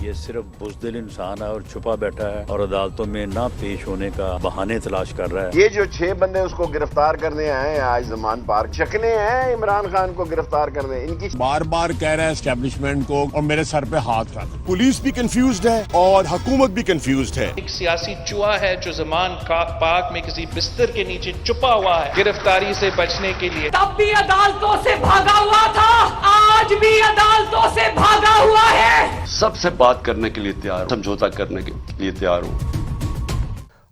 یہ صرف بزدل انسان ہے اور چھپا بیٹھا ہے اور عدالتوں میں نہ پیش ہونے کا بہانے تلاش کر رہا ہے. یہ جو 6 بندے اس کو گرفتار کرنے آئے ہیں آج زمان پارک، شکلیں ہیں عمران خان کو گرفتار کرنے. ان کی بار بار کہہ رہا ہے اسٹیبلشمنٹ کو اور میرے سر پہ ہاتھ رکھ. پولیس بھی کنفیوزڈ ہے اور حکومت بھی کنفیوزڈ ہے. ایک سیاسی چوہا ہے جو زمان پاک میں کسی بستر کے نیچے چھپا ہوا ہے گرفتاری سے بچنے کے لیے. تب بھی عدالتوں سے بھاگا ہوا تھا، آج بھی عدالتوں سے بھاگا ہوا ہے. سب سے بات کرنے کے لیے تیار، سمجھوتا کرنے کے لیے تیار ہوں.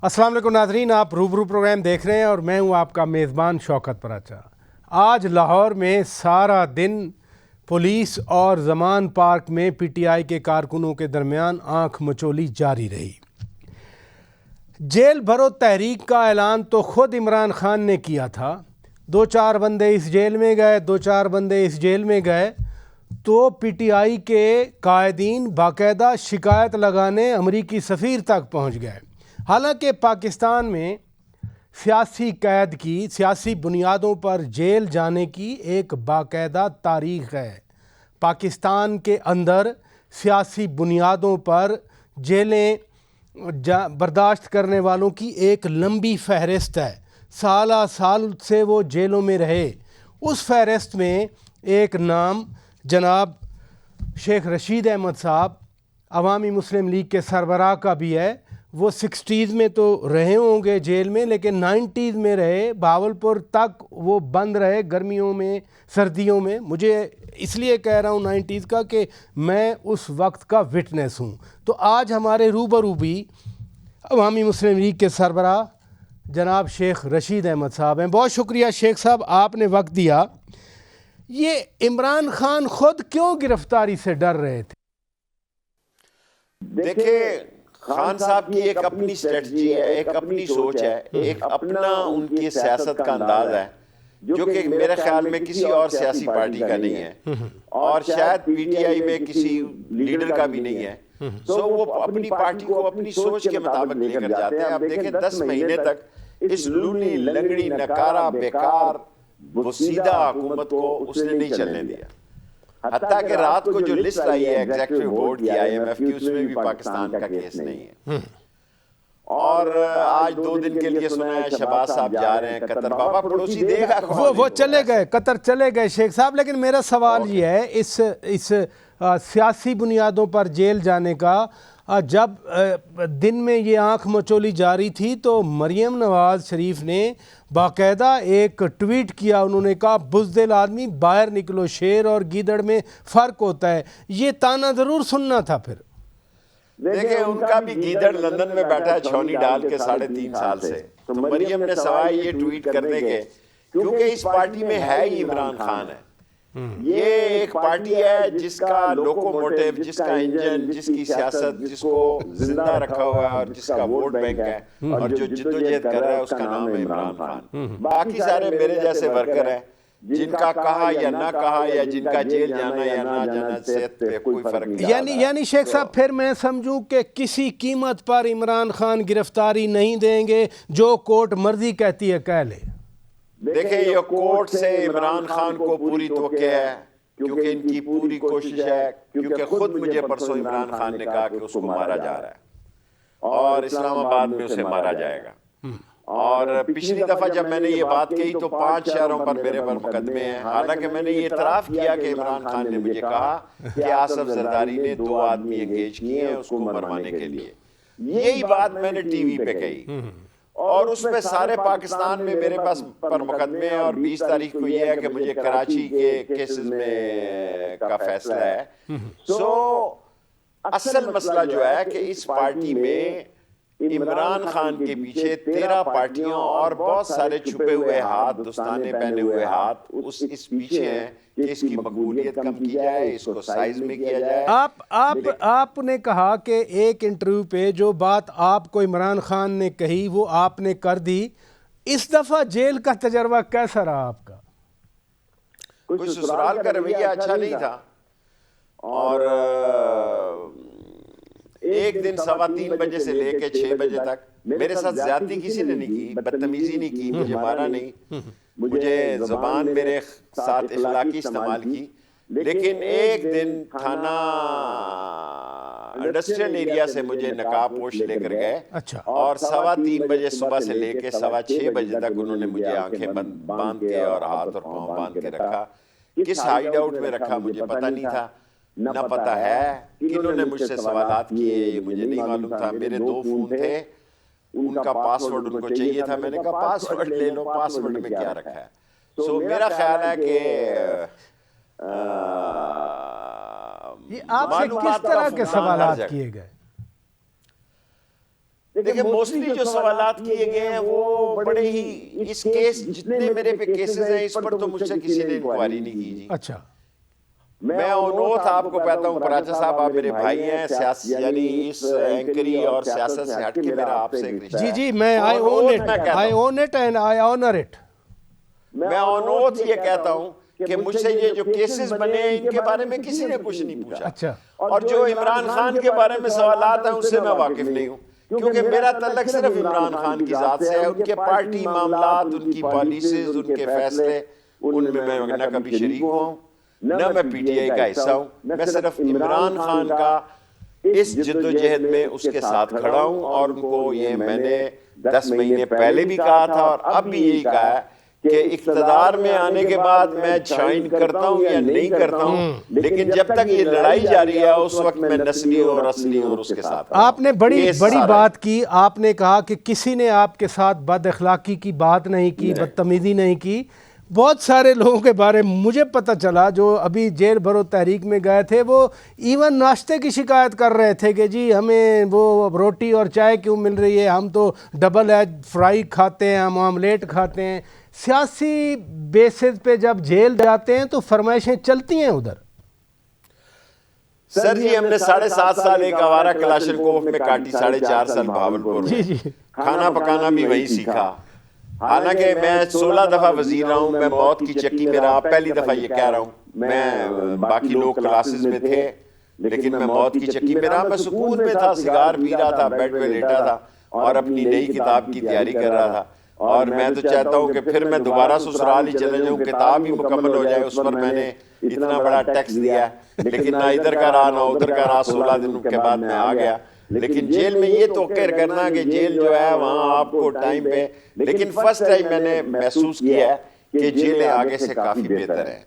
السلام علیکم ناظرین، آپ روبرو پروگرام دیکھ رہے ہیں اور میں ہوں آپ کا میزبان شوکت پراچا. آج لاہور میں سارا دن پولیس اور زمان پارک میں پی ٹی آئی کے کارکنوں کے درمیان آنکھ مچولی جاری رہی. جیل بھرو تحریک کا اعلان تو خود عمران خان نے کیا تھا. 2-4 بندے اس جیل میں گئے، 2-4 بندے اس جیل میں گئے تو پی ٹی آئی کے قائدین باقاعدہ شکایت لگانے امریکی سفیر تک پہنچ گئے. حالانکہ پاکستان میں سیاسی قید کی، سیاسی بنیادوں پر جیل جانے کی ایک باقاعدہ تاریخ ہے. پاکستان کے اندر سیاسی بنیادوں پر جیلیں برداشت کرنے والوں کی ایک لمبی فہرست ہے. سالہ سال سے وہ جیلوں میں رہے. اس فہرست میں ایک نام جناب شیخ رشید احمد صاحب عوامی مسلم لیگ کے سربراہ کا بھی ہے. وہ 60s میں تو رہے ہوں گے جیل میں، لیکن 90s میں رہے. بھاولپور تک وہ بند رہے گرمیوں میں، سردیوں میں. مجھے اس لیے کہہ رہا ہوں 90s کا کہ میں اس وقت کا وٹنس ہوں. تو آج ہمارے روبرو بھی عوامی مسلم لیگ کے سربراہ جناب شیخ رشید احمد صاحب ہیں. بہت شکریہ شیخ صاحب، آپ نے وقت دیا. یہ عمران خان خود کیوں گرفتاری سے ڈر رہے تھے؟ دیکھیں، خان صاحب کی ایک اپنی اسٹریٹجی ہے، ایک اپنی سوچ ہے، ایک اپنا ان کی سیاست کا انداز ہے جو کہ میرے خیال میں کسی اور سیاسی پارٹی کا نہیں ہے اور شاید پی ٹی آئی میں کسی لیڈر کا بھی نہیں ہے. سو وہ اپنی پارٹی کو اپنی سوچ کے مطابق لے کر جاتے ہیں. اب دیکھیں 10 مہینے تک اس لونی لنگڑی نکارا بیکار بسیدہ حکومت کو اس نے نہیں چلنے دیا. حتیٰ کہ رات کو جو لسٹ آئی ہے ایگزیکٹو بورڈ کی IMF کی، اس میں بھی پاکستان کا کیس نہیں ہے. اور آج 2 دن کے لیے سنا ہے شہباز صاحب جا رہے ہیں قطر. بابا پڑوسی دے گا، وہ چلے گئے قطر چلے گئے شیخ صاحب. لیکن میرا سوال یہ ہے اس سیاسی بنیادوں پر جیل جانے کا، جب دن میں یہ آنکھ مچولی جاری تھی تو مریم نواز شریف نے باقاعدہ ایک ٹویٹ کیا. انہوں نے کہا بزدل آدمی باہر نکلو، شیر اور گیدڑ میں فرق ہوتا ہے. یہ تانا ضرور سننا تھا. پھر دیکھیں ان کا بھی گیدڑ لندن میں بیٹھا ہے چھونی ڈال کے 3.5 سال سے. تو مریم نے سوائے یہ ٹویٹ کرنے کے، کیونکہ اس پارٹی میں ہے ہی عمران خان ہے. یہ ایک پارٹی ہے جس کا لوکو موٹیو، جس کا انجن، جس کی سیاست جس کو زندہ رکھا ہوا ہے اور جس کا ووٹ بینک ہے اور جو جدوجہد کر رہا ہے اس کا نام ہے عمران خان. باقی سارے میرے جیسے ورکر ہیں جن کا کہا یا نہ کہا یا جن کا جیل جانا یا نہ جانا صحت پہ کوئی فرق نہیں. یعنی شیخ صاحب پھر میں سمجھوں کہ کسی قیمت پر عمران خان گرفتاری نہیں دیں گے، جو کورٹ مرضی کہتی ہے کہہ لے. دیکھیں یہ کورٹ سے عمران خان کو پوری توقع ہے، کیونکہ ان کی پوری کوشش ہے. کیونکہ خود مجھے پرسوں عمران خان نے کہا کہ اس کو مارا جا رہا ہے اور اسلام آباد میں اسے مارا جائے گا. اور پچھلی دفعہ جب میں نے یہ بات کہی تو 5 شہروں پر میرے پر مقدمے ہیں. حالانکہ میں نے یہ اعتراف کیا کہ عمران خان نے مجھے کہا کہ آصف زرداری نے 2 آدمی انگیج کیے ہیں اس کو مروانے کے لیے. یہی بات میں نے ٹی وی پہ کہی اور اس میں سارے پاکستان میں میرے پاس پر مقدمے ہیں. اور 20 تاریخ کو یہ ہے کہ مجھے کراچی کے کیسز میں کا فیصلہ ہے. سو اصل مسئلہ جو ہے کہ اس پارٹی میں عمران خان کے پیچھے 13 پارٹیوں اور بہت سارے چھپے ہوئے ہاتھ، دستانے پہنے ہوئے ہاتھ اس پیچھے ہیں کہ اس کی مقبولیت کم کی جائے، اس کو سائز میں کیا جائے. آپ نے کہا کہ ایک انٹرویو پہ جو بات آپ کو عمران خان نے کہی وہ آپ نے کر دی. اس دفعہ جیل کا تجربہ کیسا رہا آپ کا؟ کوئی سسرال کا رویہ اچھا نہیں تھا. اور ایک دن 3:15 بجے سے لے کے 6 بجے تک میرے ساتھ زیادتی کسی نے نہیں کی، بدتمیزی نہیں کی، مجھے مارا نہیں، مجھے زبان میرے ساتھ اخلاقی استعمال کی. لیکن ایک دن تھانہ انڈسٹریل ایریا سے مجھے نقاب پوش لے کر گئے اور 3:15 بجے صبح سے لے کے 6:15 بجے تک انہوں نے مجھے آنکھیں باندھ کے اور ہاتھ اور پاؤں باندھ کے رکھا. کس ہائیڈ آؤٹ میں رکھا مجھے پتہ نہیں تھا, نہ پتہ ہے کنہوں نے مجھ سے سوالات کیے یہ مجھے نہیں معلوم تھا. میرے 2 فون تھے, ان کا پاسورڈ ان کو چاہیے تھا, میں نے کہا پاسورڈ لے لو, پاسورڈ میں کیا رکھا ہے. سو میرا خیال ہے کہ آپ سے کس طرح کے سوالات کیے گئے؟ دیکھیں موسٹلی جو سوالات کیے گئے ہیں وہ بڑے ہی, اس کیس جتنے میرے پہ کیسز ہیں اس پر تو مجھ سے کسی نے انکوائری نہیں کی جی. اچھا, میں اونوتھ آپ کو کہتا ہوں پراچا صاحب آپ میرے بھائی ہیں, یعنی اس اینکری اور سیاست سے ہٹ کے میرا آپ سے ایک رشتہ ہے. جی میں I own it and I honor it. میں اونوتھ یہ کہتا ہوں کہ مجھ سے یہ جو کیسز بنے ہیں ان کے بارے میں کسی نے کچھ نہیں پوچھا. اچھا, اور جو عمران خان کے بارے میں سوالات ہیں اس سے میں واقف نہیں ہوں, کیونکہ میرا تعلق صرف عمران خان کی ذات سے ہے. ان کے پارٹی معاملات, ان کی پالیسیز, ان کے فیصلے, ان میں نہ کبھی شریک ہوں, نہ میں پی ٹی آئی کا حصہ ہوں. میں صرف عمران خان کا اس جدوجہد میں اس کے ساتھ کھڑا ہوں, اور ان کو یہ میں نے 10 مہینے پہلے بھی کہا تھا اور اب بھی یہی کہا ہے کہ اقتدار میں آنے کے بعد میں شائن کرتا ہوں یا نہیں کرتا ہوں, لیکن جب تک یہ لڑائی جاری ہے اس وقت میں نسلی اور اصلی اور اس کے ساتھ. آپ نے بڑی بات کی, آپ نے کہا کہ کسی نے آپ کے ساتھ بد اخلاقی کی بات نہیں کی, بدتمیزی نہیں کی. بہت سارے لوگوں کے بارے میں مجھے پتہ چلا جو ابھی جیل بھرو تحریک میں گئے تھے, وہ ایون ناشتے کی شکایت کر رہے تھے کہ جی ہمیں وہ روٹی اور چائے کیوں مل رہی ہے, ہم تو ڈبل ایج فرائی کھاتے ہیں, ہم آملیٹ کھاتے ہیں. سیاسی بیسز پہ جب جیل جاتے ہیں تو فرمائشیں چلتی ہیں ادھر. سر جی ہم نے 7.5 سال ایک آوارہ کلاشنکوف میں کاٹی, 4.5 سال بہاولپور میں, کھانا پکانا بھی وہیں سیکھا. حالانکہ میں 16 دفعہ وزیر رہا ہوں, میں موت کی چکی میں رہا, پہلی دفعہ یہ کہہ رہا ہوں. میں باقی لوگ کلاسز میں تھے لیکن میں موت کی چکی میں رہا. میں سکون میں تھا, سگار پی رہا تھا, بیڈ پہ لیٹا تھا اور اپنی نئی کتاب کی تیاری کر رہا تھا. اور میں تو چاہتا ہوں کہ پھر میں دوبارہ سسرال ہی چلے جاؤں, کتاب ہی مکمل ہو جائے. اس پر میں نے اتنا بڑا ٹیکس دیا ہے, لیکن نہ ادھر کا رہا نہ ادھر کا رہا. 16 دنوں کے بعد میں آ گیا. لیکن جیل میں یہ توقع کرنا کہ جیل جو ہے وہاں آپ کو ٹائم پہ, لیکن فرسٹ ٹائم میں نے محسوس کیا ہے کہ جیلیں آگے سے کافی بہتر ہیں.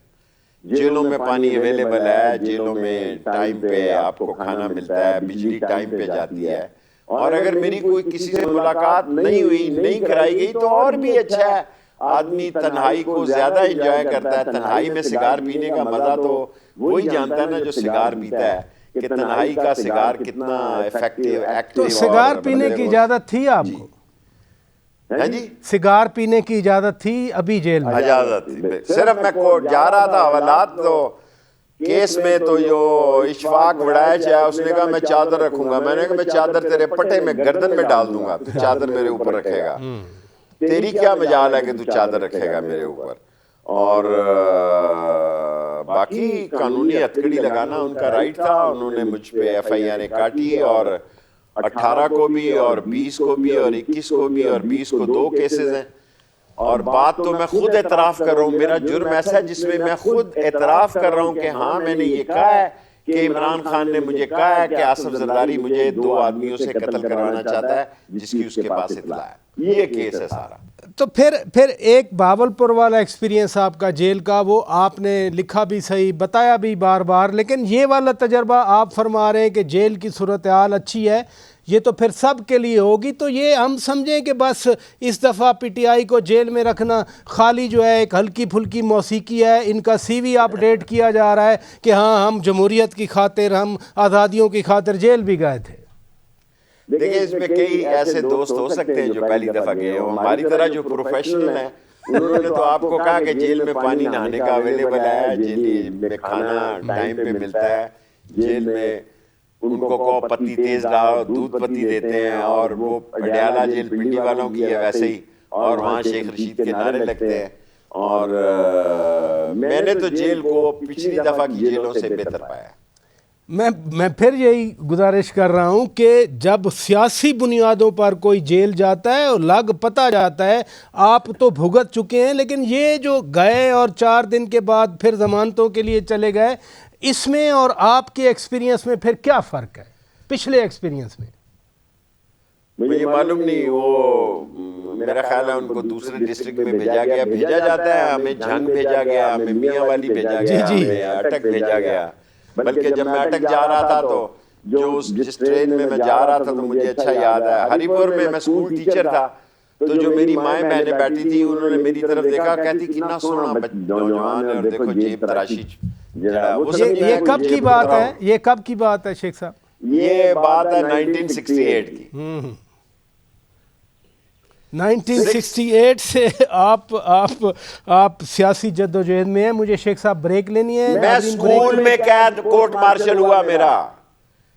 جیلوں میں پانی اویلیبل ہے, جیلوں میں ٹائم پہ آپ کو کھانا ملتا ہے, بجلی ٹائم پہ جاتی ہے. اور اگر میری کوئی کسی سے ملاقات نہیں ہوئی, نہیں کرائی گئی تو اور بھی اچھا ہے. آدمی تنہائی کو زیادہ انجوائے کرتا ہے. تنہائی میں سگار پینے کا مزہ تو وہی جانتا ہے نا جو سگار پیتا ہے, کہ تنہائی کا سگار کتنا ایفیکٹیو ایکٹیو. تو سگار پینے کی اجازت تھی آپ کو؟ ہاں جی, سگار پینے کی اجازت تھی ابھی جیل میں؟ اجازت تھی. صرف میں کورٹ جا رہا تھا حوالات, تو کیس میں تو جو اشفاق وڑائچ ہے اس نے کہا میں چادر رکھوں گا. میں نے کہا میں چادر تیرے پٹے میں گردن میں ڈال دوں گا, تو چادر میرے اوپر رکھے گا. تیری کیا مجال ہے کہ تو چادر رکھے گا میرے اوپر. اور باقی قانونی ہتھکڑی لگانا ان کا رائٹ تھا. انہوں نے مجھ پہ FIR کاٹی, اور 18 کو بھی اور 20 کو بھی اور 21 کو بھی اور 20 کو 2 کیسز ہیں. اور بات تو میں خود اعتراف کر رہا ہوں, میرا جرم ایسا ہے جس میں میں خود اعتراف کر رہا ہوں کہ ہاں میں نے یہ کہا ہے کہ عمران خان نے مجھے کہا ہے کہ آصف زرداری مجھے 2 آدمیوں سے قتل کروانا چاہتا ہے جس کی اس کے پاس اطلاع ہے. یہ کیس ہے سارا. تو پھر ایک بہاولپور والا ایکسپیرینس آپ کا جیل کا, وہ آپ نے لکھا بھی صحیح, بتایا بھی بار بار, لیکن یہ والا تجربہ آپ فرما رہے ہیں کہ جیل کی صورتحال اچھی ہے, یہ تو پھر سب کے لیے ہوگی. تو یہ ہم سمجھیں کہ بس اس دفعہ PTI کو جیل میں رکھنا خالی جو ہے ایک ہلکی پھلکی موسیقی ہے, ان کا CV اپڈیٹ کیا جا رہا ہے کہ ہاں ہم جمہوریت کی خاطر, ہم آزادیوں کی خاطر جیل بھی گئے تھے. دیکھیں اس میں کئی ایسے دوست ہو سکتے ہیں جو پہلی دفعہ گئے ہوں. ہماری طرح جو پروفیشنل ہیں انہوں نے تو آپ کو کہا کہ جیل میں پانی نہانے کا اویلیبل ہے, جیل میں کھانا ٹائم پہ ملتا ہے, جیل میں ان کو پتی تیز لاؤ, دودھ پتی دیتے ہیں, اور وہ پٹیالہ جیل پنڈی والوں کی ہے ویسے ہی, اور وہاں شیخ رشید کے نعرے لگتے ہیں. اور میں نے تو جیل کو پچھلی دفعہ کی جیلوں سے بہتر پایا. میں پھر یہی گزارش کر رہا ہوں کہ جب سیاسی بنیادوں پر کوئی جیل جاتا ہے اور لگ پتہ جاتا ہے، آپ تو بھگت چکے ہیں، لیکن یہ جو گئے اور 4 دن کے بعد پھر ضمانتوں کے لیے چلے گئے، اس میں اور آپ کے ایکسپیرینس میں پھر کیا فرق ہے پچھلے ایکسپیرینس میں؟ مجھے معلوم نہیں، وہ میرا خیال ہے ان کو دوسرے ڈسٹرکٹ میں بھیجا جاتا ہے، ہمیں جھنگ بھیجا گیا، ہمیں میاں والی بھیجا گیا، ہمیں اٹک بھیجا گیا۔ بلکہ جب میں اٹک جا رہا تھا تو جس ٹرین میں جا رہا تھا تو مجھے اچھا یاد ہے، ہری پور میں میں اسکول ٹیچر تھا، تو جو میری مائیں بہنیں بیٹھی تھی انہوں نے میری طرف دیکھا، کہتی کتنا سونا نوجوان ہے، اور دیکھو جیب تراشی۔ یہ کب کی بات ہے؟ یہ کب کی بات ہے شیخ صاحب؟ یہ بات ہے 1968 کی۔ 1968 سے آپ سیاسی جدوجہد میں ہیں۔ مجھے شیخ صاحب بریک لینی ہے۔ میں اسکول میں قید کورٹ مارشل ہوا میرا،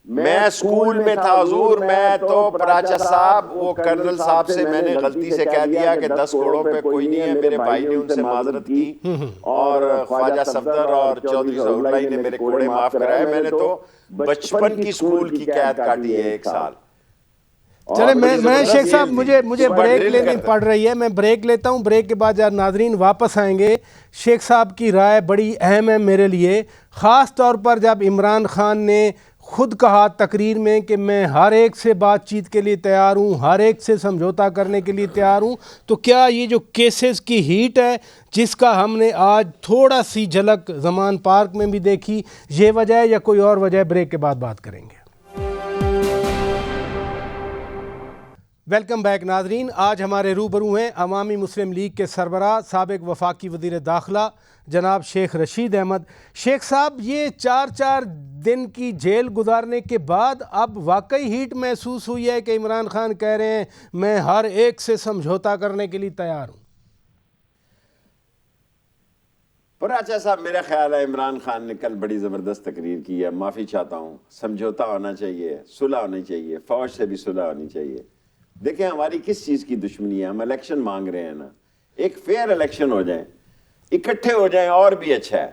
میں اسکول میں تھا حضور، میں تو پراچا صاحب وہ کرنل صاحب سے میں نے غلطی سے کہہ دیا کہ 10 کروڑوں پہ کوئی نہیں ہے، میرے بھائی نے ان سے معذرت کی اور خواجہ صفدر اور چودھری ظہور بھائی نے میرے کوڑے معاف کرائے۔ میں نے تو بچپن کی اسکول کی قید کاٹی ہے 1 سال۔ چلے میں شیخ صاحب مجھے بریک لینی پڑ رہی ہے، میں بریک لیتا ہوں، بریک کے بعد جب ناظرین واپس آئیں گے، شیخ صاحب کی رائے بڑی اہم ہے میرے لیے، خاص طور پر جب عمران خان نے خود کہا تقریر میں کہ میں ہر ایک سے بات چیت کے لیے تیار ہوں، ہر ایک سے سمجھوتا کرنے کے لیے تیار ہوں، تو کیا یہ جو کیسز کی ہیٹ ہے جس کا ہم نے آج تھوڑا سی جھلک زمان پارک میں بھی دیکھی، یہ وجہ ہے یا کوئی اور وجہ ہے؟ بریک کے بعد بات کریں گے۔ ویلکم بیک ناظرین، آج ہمارے روبرو ہیں عوامی مسلم لیگ کے سربراہ سابق وفاقی وزیر داخلہ جناب شیخ رشید احمد۔ شیخ صاحب، یہ 4 دن کی جیل گزارنے کے بعد اب واقعی ہیٹ محسوس ہوئی ہے کہ عمران خان کہہ رہے ہیں میں ہر ایک سے سمجھوتا کرنے کے لیے تیار ہوں؟ پراچا صاحب، میرا خیال ہے عمران خان نے کل بڑی زبردست تقریر کی ہے، معافی چاہتا ہوں، سمجھوتا ہونا چاہیے، صلح ہونی چاہیے، فوج سے بھی صلح ہونی چاہیے۔ دیکھیں ہماری کس چیز کی دشمنی ہے؟ ہم الیکشن مانگ رہے ہیں نا، ایک فیئر الیکشن ہو جائیں، اکٹھے ہو جائیں اور بھی اچھا ہے۔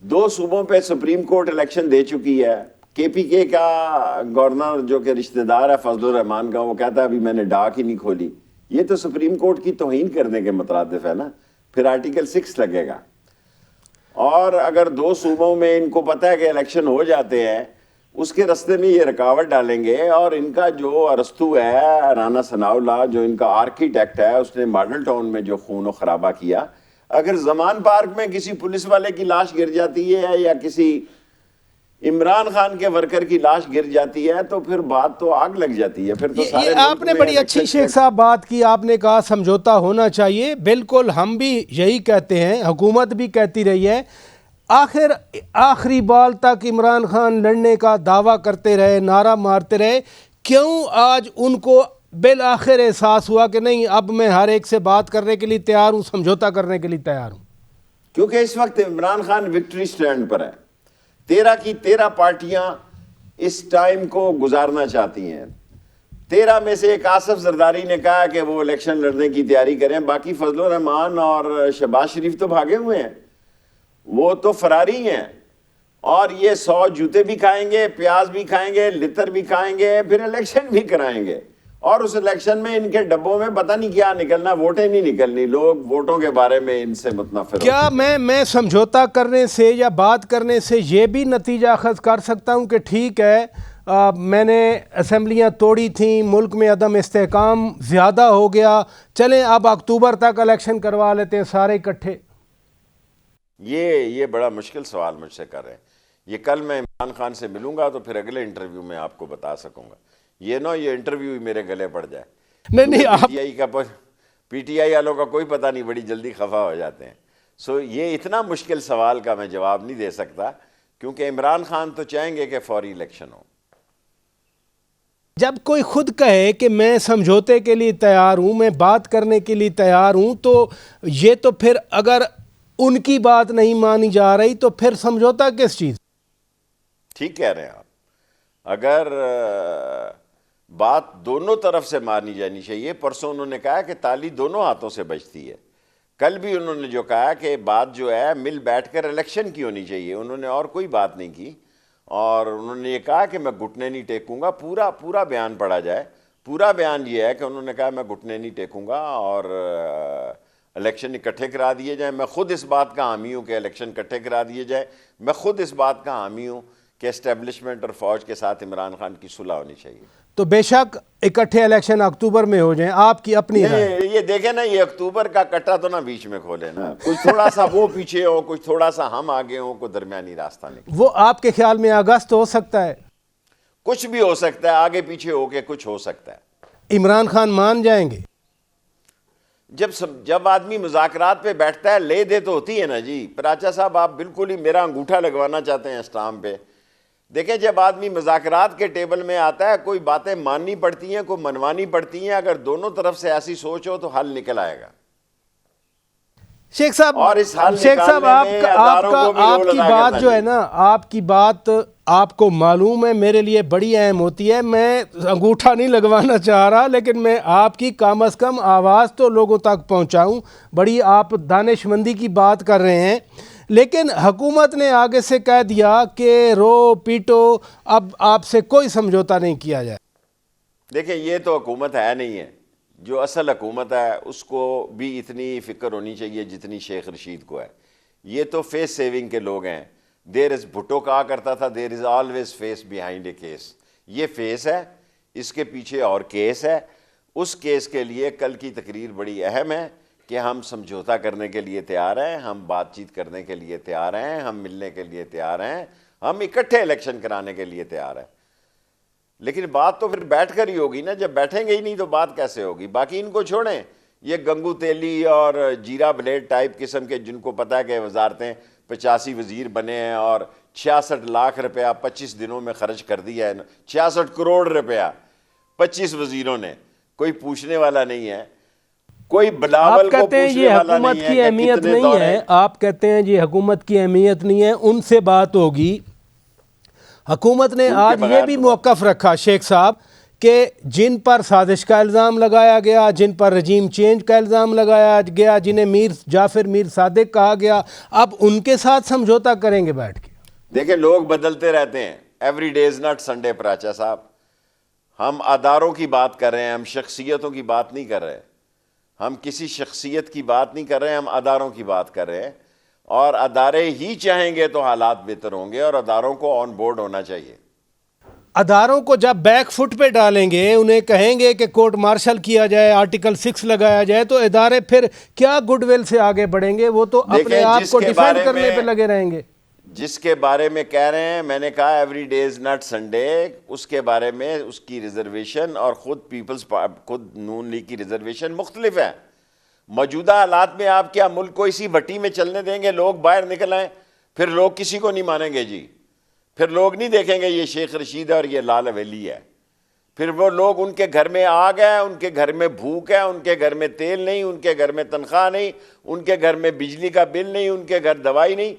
2 صوبوں پہ سپریم کورٹ الیکشن دے چکی ہے، کے پی کے کا گورنر جو کہ رشتہ دار ہے فضل الرحمان کا، وہ کہتا ہے ابھی میں نے ڈاک ہی نہیں کھولی۔ یہ تو سپریم کورٹ کی توہین کرنے کے مترادف ہے نا، پھر آرٹیکل 6 لگے گا۔ اور اگر 2 صوبوں میں ان کو پتہ ہے کہ الیکشن ہو جاتے ہیں، اس کے رستے میں یہ رکاوٹ ڈالیں گے، اور ان کا جو ارسطو ہے رانا ثناء اللہ جو ان کا آرکیٹیکٹ ہے، اس نے ماڈل ٹاؤن میں جو خون و خرابہ کیا، اگر زمان پارک میں کسی پولیس والے کی لاش گر جاتی ہے یا کسی عمران خان کے ورکر کی لاش گر جاتی ہے تو پھر بات تو آگ لگ جاتی ہے۔ پھر تو یہ آپ نے بڑی اچھی شیخ صاحب بات کی، آپ نے کہا سمجھوتا ہونا چاہیے، بالکل ہم بھی یہی کہتے ہیں، حکومت بھی کہتی رہی ہے۔ آخری بال تک عمران خان لڑنے کا دعویٰ کرتے رہے، نعرہ مارتے رہے، کیوں آج ان کو بالآخر احساس ہوا کہ نہیں اب میں ہر ایک سے بات کرنے کے لیے تیار ہوں، سمجھوتا کرنے کے لیے تیار ہوں؟ کیونکہ اس وقت عمران خان وکٹری سٹینڈ پر ہے۔ 13 کی 13 پارٹیاں اس ٹائم کو گزارنا چاہتی ہیں۔ 13 میں سے ایک آصف زرداری نے کہا کہ وہ الیکشن لڑنے کی تیاری کریں، باقی فضل الرحمان اور شہباز شریف تو بھاگے ہوئے ہیں، وہ تو فراری ہیں، اور یہ 100 جوتے بھی کھائیں گے، پیاز بھی کھائیں گے، لتر بھی کھائیں گے، پھر الیکشن بھی کرائیں گے، اور اس الیکشن میں ان کے ڈبوں میں پتہ نہیں کیا نکلنا، ووٹیں نہیں نکلنی، لوگ ووٹوں کے بارے میں ان سے متنفر۔ کیا میں سمجھوتا کرنے سے یا بات کرنے سے یہ بھی نتیجہ اخذ کر سکتا ہوں کہ ٹھیک ہے میں نے اسمبلیاں توڑی تھیں، ملک میں عدم استحکام زیادہ ہو گیا، چلیں اب اکتوبر تک الیکشن کروا لیتے ہیں سارے اکٹھے؟ یہ بڑا مشکل سوال مجھ سے کر رہے ہیں۔ یہ کل میں عمران خان سے ملوں گا تو پھر اگلے انٹرویو میں آپ کو بتا سکوں گا، یہ انٹرویو میرے گلے پڑ جائے۔ نہیں پی ٹی آئی والوں کا کوئی پتہ نہیں، بڑی جلدی خفا ہو جاتے ہیں۔ سو یہ اتنا مشکل سوال کا میں جواب نہیں دے سکتا، کیونکہ عمران خان تو چاہیں گے کہ فوری الیکشن ہو۔ جب کوئی خود کہے کہ میں سمجھوتے کے لیے تیار ہوں، میں بات کرنے کے لیے تیار ہوں، تو یہ تو پھر اگر ان کی بات نہیں مانی جا رہی تو پھر سمجھوتا کس چیز؟ ٹھیک کہہ رہے ہیں آپ، اگر بات دونوں طرف سے مانی جانی چاہیے۔ پرسوں انہوں نے کہا کہ تالی دونوں ہاتھوں سے بجتی ہے، کل بھی انہوں نے جو کہا کہ بات جو ہے مل بیٹھ کر الیکشن کی ہونی چاہیے، انہوں نے اور کوئی بات نہیں کی۔ اور انہوں نے یہ کہا کہ میں گھٹنے نہیں ٹیکوں گا. پورا بیان پڑھا جائے, پورا بیان یہ ہے کہ انہوں نے کہا میں گھٹنے نہیں ٹیکوں گا اور الیکشن اکٹھے کرا دیے جائیں. میں خود اس بات کا حامی ہوں کہ الیکشن اکٹھے کرا دیے جائیں. میں خود اس بات کا حامی ہوں کہ اسٹیبلشمنٹ اور فوج کے ساتھ عمران خان کی صلح ہونی چاہیے. تو بے شک اکٹھے الیکشن اکتوبر میں ہو جائیں, آپ کی اپنی رائے. یہ دیکھیں نا, یہ اکتوبر کا کٹا تو نہ بیچ میں کھولے نا, کچھ تھوڑا سا وہ پیچھے ہو, کچھ تھوڑا سا ہم آگے ہوں, کوئی درمیانی راستہ نہیں. وہ آپ کے خیال میں اگست ہو سکتا ہے؟ کچھ بھی ہو سکتا ہے, آگے پیچھے ہو کے کچھ ہو سکتا ہے. عمران خان مان جائیں گے؟ جب آدمی مذاکرات پہ بیٹھتا ہے لے دے تو ہوتی ہے نا جی. پراچا صاحب آپ بالکل ہی میرا انگوٹھا لگوانا چاہتے ہیں اسٹامپ پہ. دیکھیں جب آدمی مذاکرات کے ٹیبل میں آتا ہے, کوئی باتیں ماننی پڑتی ہیں, کوئی منوانی پڑتی ہیں. اگر دونوں طرف سے ایسی سوچ ہو تو حل نکل آئے گا. شیخ صاحب, اور اس حل شیخ صاحب نکالنے میں اداروں کو بھی آپ رول کی ادا بات کرنا جو ہے چاہیے. نا, آپ کی بات آپ کو معلوم ہے میرے لیے بڑی اہم ہوتی ہے. میں انگوٹھا نہیں لگوانا چاہ رہا, لیکن میں آپ کی کم از کم آواز تو لوگوں تک پہنچاؤں. بڑی آپ دانش مندی کی بات کر رہے ہیں, لیکن حکومت نے آگے سے کہہ دیا کہ رو پیٹو, اب آپ سے کوئی سمجھوتا نہیں کیا جائے. دیکھیں یہ تو حکومت ہے نہیں ہے. جو اصل حکومت ہے اس کو بھی اتنی فکر ہونی چاہیے جتنی شیخ رشید کو ہے. یہ تو فیس سیونگ کے لوگ ہیں. بھٹو کہا کرتا تھا there is always face behind a case. یہ فیس ہے, اس کے پیچھے اور کیس ہے. اس کیس کے لیے کل کی تقریر بڑی اہم ہے کہ ہم سمجھوتا کرنے کے لیے تیار ہیں, ہم بات چیت کرنے کے لیے تیار ہیں, ہم ملنے کے لیے تیار ہیں, ہم اکٹھے الیکشن کرانے کے لیے تیار ہیں. لیکن بات تو پھر بیٹھ کر ہی ہوگی نا. جب بیٹھیں گے ہی نہیں تو بات کیسے ہوگی؟ باقی ان کو چھوڑیں. یہ گنگو تیلی اور جیرا بلیڈ ٹائپ قسم کے, جن کو پتہ ہے کہ وزارتیں 85 وزیر بنے ہیں اور 66 لاکھ روپیہ 25 دنوں میں خرچ کر دیا ہے. 66 کروڑ روپیہ 25 وزیروں نے. کوئی پوچھنے والا نہیں ہے, کوئی بلاول کو پوچھنے والا نہیں ہے کی اہمیت نہیں ہے. آپ کہتے ہیں یہ حکومت کی اہمیت نہیں ہے, ان سے بات ہوگی. حکومت نے آج یہ بھی موقف رکھا شیخ صاحب کہ جن پر سازش کا الزام لگایا گیا, جن پر رجیم چینج کا الزام لگایا گیا, جنہیں میر صادق کہا گیا, اب ان کے ساتھ سمجھوتا کریں گے بیٹھ کے. دیکھیں لوگ بدلتے رہتے ہیں. Every day is not Sunday. Paracha صاحب, ہم اداروں کی بات کر رہے ہیں, ہم شخصیتوں کی بات نہیں کر رہے. ہم کسی شخصیت کی بات نہیں کر رہے ہیں, ہم اداروں کی بات کر رہے ہیں. اور ادارے ہی چاہیں گے تو حالات بہتر ہوں گے, اور اداروں کو آن بورڈ ہونا چاہیے. اداروں کو جب بیک فٹ پہ ڈالیں گے, انہیں کہیں گے کہ کورٹ مارشل کیا جائے, آرٹیکل 6 لگایا جائے, تو ادارے پھر کیا گڈ ول سے آگے بڑھیں گے؟ وہ تو اپنے آپ کو ڈیفینڈ کرنے پہ لگے رہیں گے. جس کے بارے میں کہہ رہے ہیں, میں نے کہا every day is not Sunday, اس کے بارے میں اس کی ریزرویشن اور خود نون لیگ کی ریزرویشن مختلف ہے. موجودہ حالات میں آپ کیا ملک کو اسی بھٹی میں چلنے دیں گے؟ لوگ باہر نکل آئیں, پھر لوگ کسی کو نہیں مانیں گے جی. پھر لوگ نہیں دیکھیں گے یہ شیخ رشید ہے اور یہ لال حویلی ہے. پھر وہ لوگ, ان کے گھر میں آگ ہے, ان کے گھر میں بھوک ہے, ان کے گھر میں تیل نہیں, ان کے گھر میں تنخواہ نہیں, ان کے گھر میں بجلی کا بل نہیں, ان کے گھر دوائی نہیں,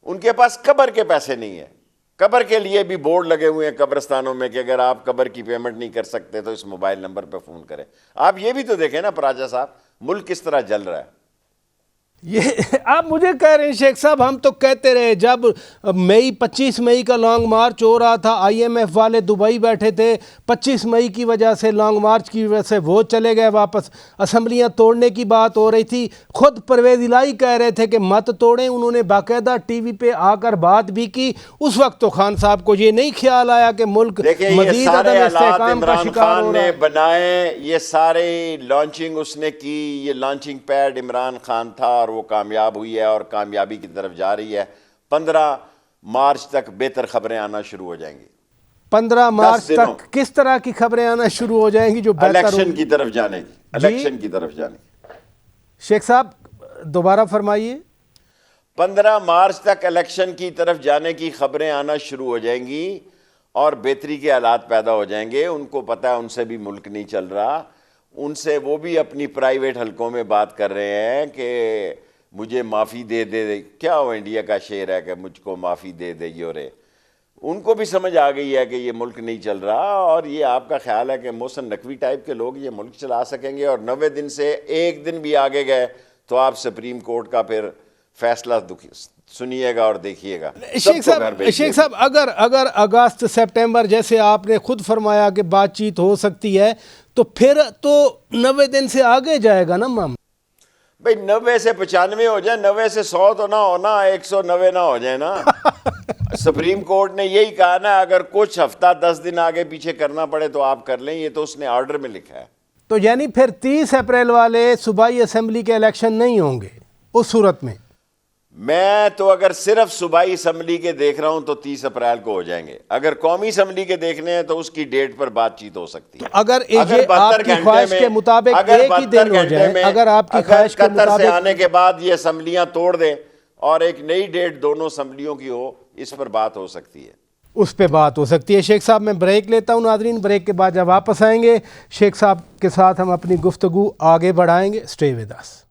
ان کے پاس قبر کے پیسے نہیں ہیں. قبر کے لیے بھی بورڈ لگے ہوئے ہیں قبرستانوں میں کہ اگر آپ قبر کی پیمنٹ نہیں کر سکتے تو اس موبائل نمبر پہ فون کریں. آپ یہ بھی تو دیکھیں نا پراجا صاحب, ملک کس طرح جل رہا ہے. یہ آپ مجھے کہہ رہے ہیں شیخ صاحب, ہم تو کہتے رہے جب 25 مئی کا لانگ مارچ ہو رہا تھا, IMF والے دبئی بیٹھے تھے, 25 مئی کی وجہ سے, لانگ مارچ کی وجہ سے وہ چلے گئے واپس, اسمبلیاں توڑنے کی بات ہو رہی تھی. خود پرویز الہی کہہ رہے تھے کہ مت توڑیں, انہوں نے باقاعدہ ٹی وی پہ آ کر بات بھی کی. اس وقت تو خان صاحب کو یہ نہیں خیال آیا کہ ملک مزید عدم استحکام کا شکار ہو رہا ہے. بنائے یہ سارے لانچنگ اس نے کی, یہ لانچنگ پیڈ عمران خان تھا اور وہ کامیاب ہوئی ہے اور کامیابی کی طرف جا رہی ہے. 15 مارچ تک بہتر خبریں آنا شروع ہو جائیں گی. 15 مارچ تک کس طرح کی خبریں آنا شروع ہو جائیں گی جو بہتر الیکشن کی طرف جانے کی, الیکشن کی طرف جانے کی. شیخ صاحب دوبارہ فرمائیے. 15 مارچ تک الیکشن کی طرف جانے کی خبریں آنا شروع ہو جائیں گی اور بہتری کے حالات پیدا ہو جائیں گے. ان کو پتہ ہے ان سے بھی ملک نہیں چل رہا, ان سے وہ بھی اپنی پرائیویٹ حلقوں میں بات کر رہے ہیں کہ مجھے معافی دے دے. کیا وہ انڈیا کا شعر ہے کہ مجھ کو معافی دے دے یورے. ان کو بھی سمجھ آ گئی ہے کہ یہ ملک نہیں چل رہا, اور یہ آپ کا خیال ہے کہ محسن نقوی ٹائپ کے لوگ یہ ملک چلا سکیں گے؟ اور 90 دن سے ایک دن بھی آگے گئے تو آپ سپریم کورٹ کا پھر فیصلہ سنیے گا اور دیکھیے گا. شیخ صاحب اگر اگست سپٹمبر جیسے آپ نے خود فرمایا کہ بات چیت ہو سکتی ہے تو پھر تو 90 دن سے آگے جائے گا نا معاملہ. بھائی 90 سے 95 ہو جائے, 90 سے 100 تو نہ ہونا, 190 نہ ہو جائے نا. سپریم کورٹ نے یہی کہا نا, اگر کچھ ہفتہ 10 دن آگے پیچھے کرنا پڑے تو آپ کر لیں, یہ تو اس نے آرڈر میں لکھا ہے. تو یعنی پھر 30 اپریل والے صوبائی اسمبلی کے الیکشن نہیں ہوں گے اس صورت میں؟ میں تو اگر صرف صوبائی اسمبلی کے دیکھ رہا ہوں تو 30 اپریل کو ہو جائیں گے. اگر قومی اسمبلی کے دیکھنے ہیں تو اس کی ڈیٹ پر بات چیت ہو سکتی ہے. اگر آپ کی خواہش کے مطابق ایک ہی دن ہو جائے, اگر آپ کی خواہش کے قطر سے مطابق آنے کے بعد یہ اسمبلیاں توڑ دیں اور ایک نئی ڈیٹ دونوں اسمبلیوں کی ہو, اس پر بات ہو سکتی ہے. اس پہ بات ہو سکتی ہے. شیخ صاحب میں بریک لیتا ہوں ناظرین, بریک کے بعد جب واپس آئیں گے شیخ صاحب کے ساتھ ہم اپنی گفتگو آگے بڑھائیں گے. Stay with us.